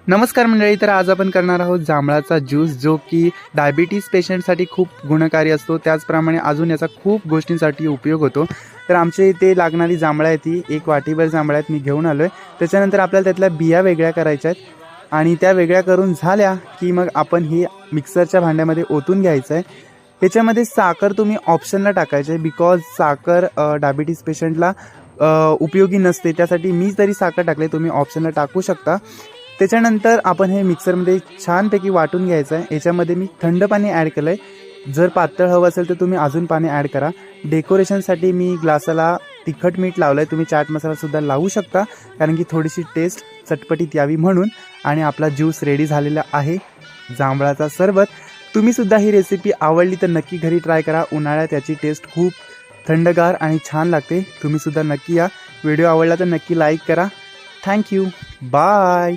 नमस्कार मंडळी. तर आज आपण करणार आहोत जांभळाचा ज्यूस, जो की डायबिटीज पेशंटसाठी खूप गुणकारी असतो. त्याचप्रमाणे अजून याचा खूप गोष्टींसाठी उपयोग होतो. तर आमच्या इथे लागणारी जांभळं आहे ती 1 वाटीभर जांभळं आहेत, मी घेऊन आलो आहे. त्याच्यानंतर आपल्याला त्यातल्या बिया वेगळ्या करायच्या आहेत आणि त्या वेगळ्या करून झाल्या की मग आपण ही मिक्सरच्या भांड्यामध्ये ओतून घ्यायचं आहे. ह्याच्यामध्ये साखर तुम्ही ऑप्शनला टाकायचे, बिकॉज साखर डायबिटीज पेशंटला उपयोगी नसते. त्यासाठी मी तरी साखर टाकले, तुम्ही ऑप्शनला टाकू शकता. त्याच्यानंतर आपण हे मिक्सरमध्ये छानपैकी वाटून घ्यायचं आहे. याच्यामध्ये मी थंड पाणी ॲड केलं आहे. जर पातळ हवं असेल तर तुम्ही अजून पाणी ॲड करा. डेकोरेशनसाठी मी ग्लासाला तिखट मीठ लावलं आहे. तुम्ही चाट मसालासुद्धा लावू शकता, कारण की थोडीशी टेस्ट चटपटीत यावी म्हणून. आणि आपला ज्यूस रेडी झालेला आहे, जांभळाचा सरबत. तुम्हीसुद्धा ही रेसिपी आवडली तर नक्की घरी ट्राय करा. उन्हाळ्यात याची टेस्ट खूप थंडगार आणि छान लागते. तुम्हीसुद्धा नक्की या. व्हिडिओ आवडला तर नक्की लाईक करा. थँक्यू. बाय.